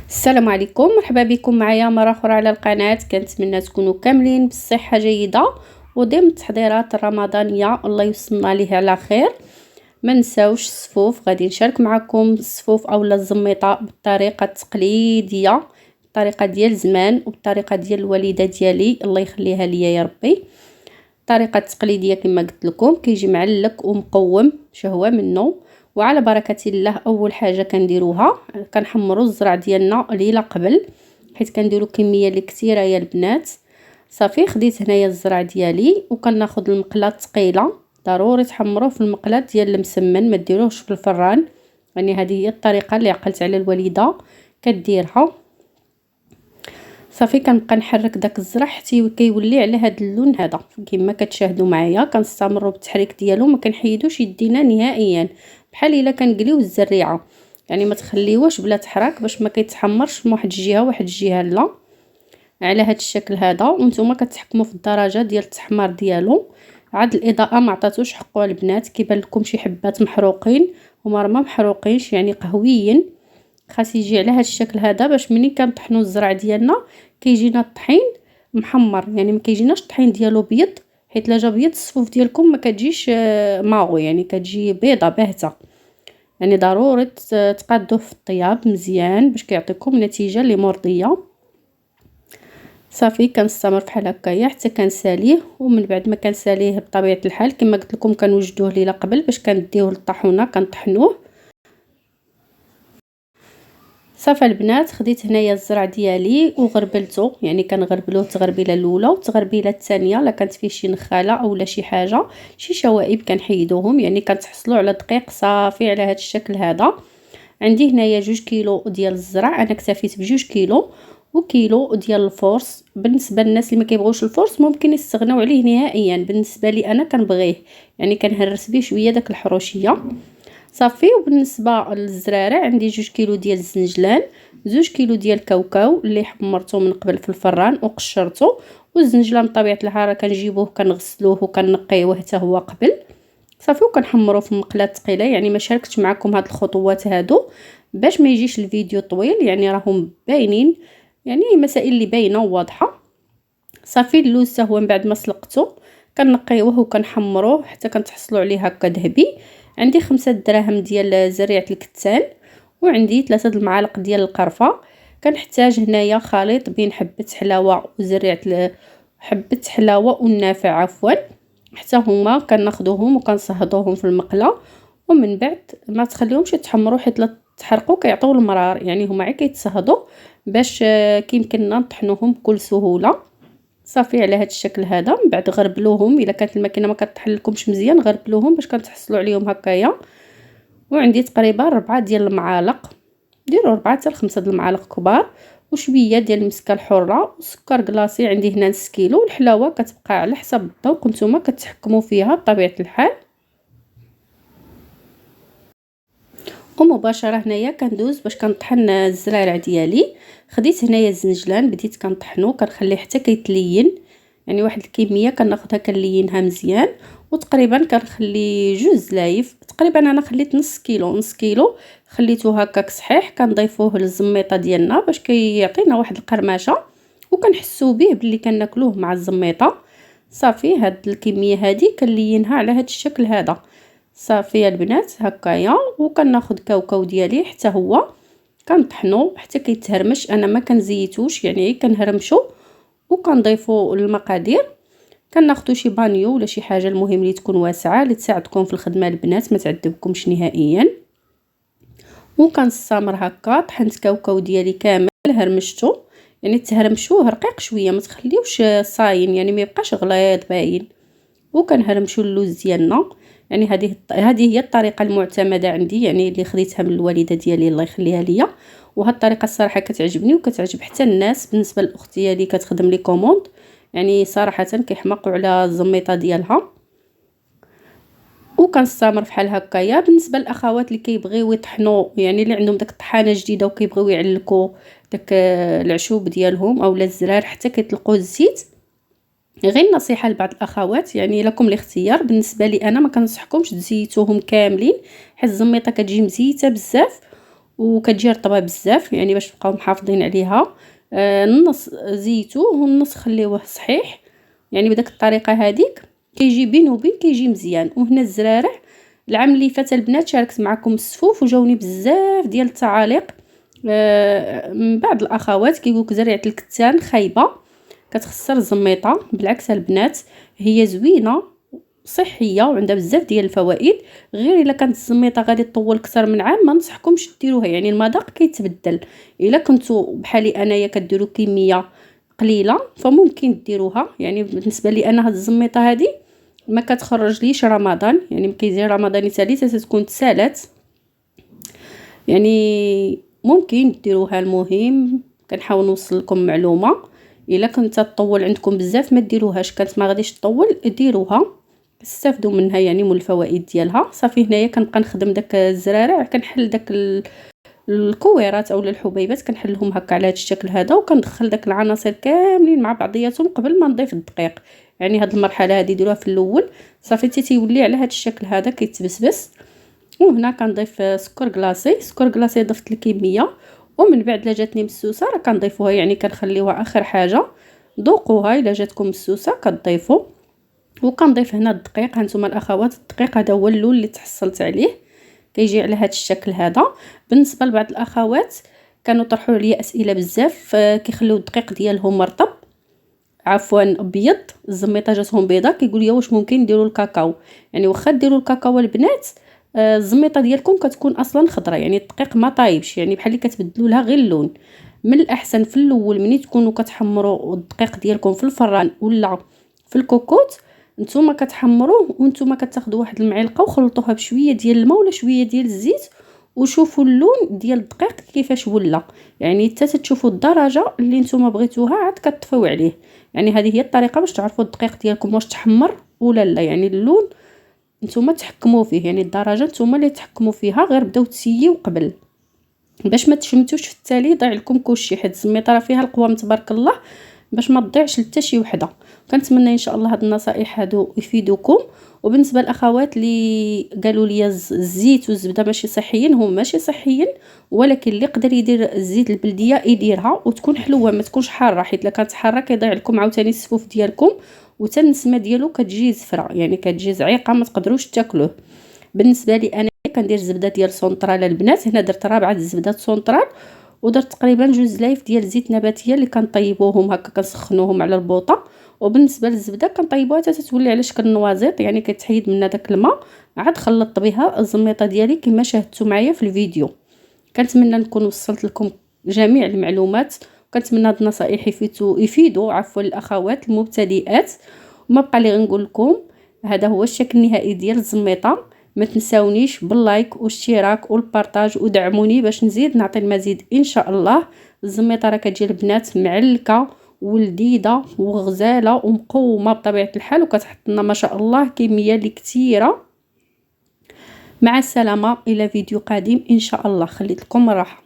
السلام عليكم، مرحبا بكم معايا مرة أخرى على القناة. كنتمنى تكونوا كاملين بصحة جيدة وضمن التحضيرات الرمضانية. الله يوصلنا ليه على خير. ما نساوش الصفوف، غادي نشارك معكم الصفوف اولا الزميطه بالطريقه التقليديه، الطريقه ديال زمان وبالطريقه ديال الوالده ديالي الله يخليها ليا يا ربي. الطريقه التقليديه كما قلت لكم كيجي معلق ومقوم شهوه منه. وعلى بركه الله اول حاجه كنديروها كنحمروا الزرع ديالنا ليله قبل، حيت كنديروا كميه اللي كثيره يا البنات. صافي خديت هنايا الزرع ديالي وكناخذ المقله الثقيله، ضروري تحمروه في المقله ديال المسمن، ما ديروهش في الفران. يعني هذه هي الطريقه اللي عقلت على الوالده كديرها. صافي كنبقى نحرك داك الزرع حتى كيولي على هذا اللون هذا كما كتشاهدوا معايا. كنستمروا بالتحريك ديالو، ما كنحيدوش يدينا نهائيا، بحال الا كنقليو الزريعه. يعني ما تخليوهش بلا تحرك باش ما كيتحمرش من واحد الجهه واحد الجهه لا، على هذا الشكل هذا. وانتم كتحكموا في الدرجه ديال التحمار ديالو. عاد الاضاءه ما عطاتوش حقه البنات، كيبان لكم شي حبات محروقين هما راه ما محروقينش، يعني قهويين. خاص يجي على هذا الشكل هذا باش ملي كنطحنوا الزرع ديالنا كيجينا الطحين محمر، يعني ما كيجيناش الطحين ديالو بيض، حيت لا جا بيض الصفوف ديالكم ما كتجيش ماغو، يعني كتجي بيضه باهته. يعني ضروري تقادوه في الطياب مزيان باش كيعطيكم نتيجه اللي مرضيه. صافي كنستمر بحال هكايا حتى كنساليه، ومن بعد ما كنساليه بطبيعه الحال كما قلت لكم كنوجدوه ليله قبل باش كنديوه للطاحونه كنطحنوه. صافي البنات خديت هنايا الزرع ديالي وغربلته، يعني كنغربلوه التغربيله الاولى والتغربيله الثانيه. لا كانت فيه شي نخاله اولا شي حاجه شي شوائب كنحيدوهم، يعني كنتحصلوا على دقيق صافي على هذا الشكل هذا. عندي هنايا 2 كيلو ديال الزرع، انا اكتفيت ب2 كيلو وكيلو ديال الفورص. بالنسبه للناس اللي ما كيبغوش الفورص ممكن يستغناو عليه نهائيا، بالنسبه لي انا كنبغيه، يعني كنهرس به شويه داك الحروشيه. صافي. وبالنسبه للزرارع عندي 2 كيلو ديال الزنجلان، 2 كيلو ديال الكاوكاو اللي حمرته من قبل في الفران وقشرته. والزنجلان بطبيعه الحال كنجيبوه كنغسلوه وكنقيوه حتى هو قبل. صافي وكنحمروه في المقله ثقيله. يعني ما شاركتش معكم هاد الخطوات هادو باش ما يجيش الفيديو طويل، يعني راهم باينين، يعني مسائل اللي باينه وواضحه. صافي اللوز حتى هو من بعد ما سلقته كنقيوه وكنحمروه حتى كنتحصلوا عليه هكا ذهبي. عندي 5 دراهم ديال زريعه الكتان، وعندي 3 المعالق ديال القرفه. كنحتاج هنايا خليط بين حبه حلاوه وزريعه حبه حلاوه والنافع عفوا، حتى هما كناخذوهم وكنصهدوهم في المقله. ومن بعد ما تخليهمش يتحمروا حيت لا تحرقوا كيعطيو المرار، يعني هما غير كيتصهدوا باش كيمكننا نطحنوهم بكل سهوله. صافي على هذا الشكل هذا. من بعد غربلوهم، الا كانت الماكينه ما كطحن لكمش مزيان غربلوهم باش كنتحصلوا عليهم هكايا. وعندي تقريبا 4 ديال المعالق، ديروا 4 حتى 5 د المعالق كبار، وشويه ديال المسكه الحره وسكر كلاصي. عندي هنا نص كيلو. الحلاوه كتبقى على حسب الذوق نتوما كتحكموا فيها بطبيعه الحال. ومباشره هنايا كندوز باش كنطحن الزرارع ديالي. خديت هنايا الزنجلان بديت كنطحنو كنخليه حتى كيتلين، يعني واحد الكميه كناخذها كنلينها مزيان. وتقريبا كنخلي 2 زلايف تقريبا، انا خليت نص كيلو نص كيلو، خليته هكاك صحيح. كنضيفوه للزميطه ديالنا باش كيعطينا واحد القرمشه وكنحسوا به باللي كناكلوه مع الزميطه. صافي هاد الكميه هذه كنلينها على هاد الشكل هذا. صافي يا البنات هكايا. وكناخذ كاوكاو ديالي حتى هو كنطحنو حتى كيتهرمش، انا ما كنزيتوش يعني كنهرمشو. وكنضيفو المقادير، كناخذوا شي بانيو ولا شي حاجه المهم اللي تكون واسعه اللي تساعدكم في الخدمه البنات ما تعذبكمش نهائيا. وكنستمر هكا. طحنت كاوكاو ديالي كامل هرمشته، يعني تهرمشوه رقيق شويه ما تخليوش صاين، يعني ما يبقاش غليظ باين. وكنهرمشوا اللوز ديالنا. يعني هذه هي الطريقه المعتمده عندي، يعني اللي خديتها من الوالده ديالي الله يخليها ليا. وهاد الطريقه الصراحه كتعجبني وكتعجب حتى الناس. بالنسبه لاختي ديالي كتخدم لي كوموند، يعني صراحه كيحماقوا على الزميطه ديالها. وكنستمر بحال هكايا. بالنسبه للاخوات اللي كيبغيو يطحنوا، يعني اللي عندهم داك الطحانه جديده وكيبغيو يعلكوا داك العشوب ديالهم اولا الزرار حتى كيطلقوا الزيت، غير نصيحه لبعض الاخوات يعني لكم الاختيار. بالنسبه لي انا ما كنصحكمش تزيتوهم كاملين حيت الزميطه كتجي مزيته بزاف وكتجي رطبه بزاف، يعني باش تبقاو محافظين عليها. النص زيتوه والنص خليوه صحيح، يعني بداك الطريقه هذيك كيجي بين وبين كيجي مزيان. وهنا الزرارع العام اللي فات البنات شاركت معكم السفوف وجاوني بزاف ديال التعاليق من بعض الاخوات كيقولك زريعه الكتان خايبه كتخسر الزميطه. بالعكس البنات هي زوينه صحيه وعندها بزاف ديال الفوائد، غير الا كانت الزميطه غادي تطول اكثر من عام ما نصحكمش ديروها، يعني المذاق كيتبدل. الا كنتو بحالي انايا كديروا كميه قليله فممكن ديروها. يعني بالنسبه لي انا هاد الزميطه هذه ما كتخرج ليش رمضان، يعني كيجي رمضان يسالي تكون تسالات، يعني ممكن ديروها. المهم كنحاول نوصل لكم معلومه. الا كنت تطول عندكم بزاف ما ديروهاش، كانت ما غاديش تطول ديروها تستافدوا منها يعني من الفوائد ديالها. صافي هنايا كنبقى نخدم داك الزرارع، كنحل داك الكويرات اولا الحبيبات كنحلهم هكا على هذا الشكل هذا، وكندخل داك العناصر كاملين مع بعضياتهم قبل ما نضيف الدقيق. يعني هاد المرحله هذه ديروها في الاول صافي تيولي على هذا الشكل هذا كيتبسبس. وهنا كنضيف سكر كلاصي. سكر كلاصي ضفت الكميه، ومن بعد لا جاتني مسوسه راه كنضيفوها، يعني كنخليوها اخر حاجه. ذوقوها الا جاتكم مسوسه كتضيفوا. وكنضيف هنا الدقيق. هانتوما الاخوات الدقيق هذا هو اللون اللي تحصلت عليه كيجي على هذا الشكل هذا. بالنسبه لبعض الاخوات كانوا طرحوا لي اسئله بزاف كيخليو الدقيق ديالهم مرطب عفوا ابيض، الزميطه جاتهم بيضه، كيقول لي واش ممكن نديروا الكاكاو. يعني واخا ديروا الكاكاو البنات الزميطه ديالكم كتكون اصلا خضراء، يعني الدقيق ما طايبش، يعني بحال اللي كتبدلوا لها غير اللون. من الاحسن في الاول ملي تكونوا كتحمروا الدقيق ديالكم في الفران ولا في الكوكوت نتوما كتحمروه وانتوما كتاخذوا واحد المعلقه وخلطوها بشويه ديال الماء ولا شويه ديال الزيت وشوفوا اللون ديال الدقيق كيفاش ولا، يعني حتى تشوفوا الدرجه اللي نتوما بغيتوها عاد كتطفيو عليه. يعني هذه هي الطريقه باش تعرفوا الدقيق ديالكم واش تحمر ولا لا، يعني اللون نتوما تحكموا فيه، يعني الدرجه نتوما اللي تحكموا فيها، غير بداو تسييو قبل باش ما تشمتوش في التالي يضيع لكم كلشي، حيت الزميطه راه فيها القوام تبارك الله باش ما تضيعش حتى شي وحده. كنتمنى ان شاء الله هاد النصائح هادو يفيدوكم. وبالنسبه للاخوات اللي قالوا لي الزيت والزبده ماشي صحيين، هم ماشي صحيين، ولكن اللي يقدر يدير الزيت البلديه يديرها وتكون حلوه ما تكونش حاره، حيت الا كانت حاره كيضيع لكم عاوتاني السفوف ديالكم وتا النسمه ديالو كتجي زفره، يعني كتجي زعيقه ما تقدروش تاكلوه. بالنسبه لي انا كندير الزبده ديال سونطرال البنات، هنا درت ربعه الزبده سونطرال ودرت تقريبا 2 ديال زيت نباتيه اللي كنطيبوهم هكا كنسخنوهم على البوطه. وبالنسبه للزبده كنطيبوها حتى تولي على شكل نوازيط، يعني كتحيد منها داك الماء عاد خلطت بها الزميطه ديالي كما شاهدتوا معايا في الفيديو. كنتمنى نكون وصلت لكم جميع المعلومات، وكنتمنى هاد النصائح يفيدوا عفوا الاخوات المبتدئات. وما بقى لي غنقول لكم هذا هو الشكل النهائي ديال الزميطه. ما تنساونيش باللايك والاشتراك والبارطاج ودعموني باش نزيد نعطي المزيد ان شاء الله. الزميطه راه كتجي البنات معلكه ولذيذه وغزاله ومقومه بطبيعه الحال، وكتحط لنا ما شاء الله كميه اللي كثيره. مع السلامه الى فيديو قادم ان شاء الله، خليت لكم راحه.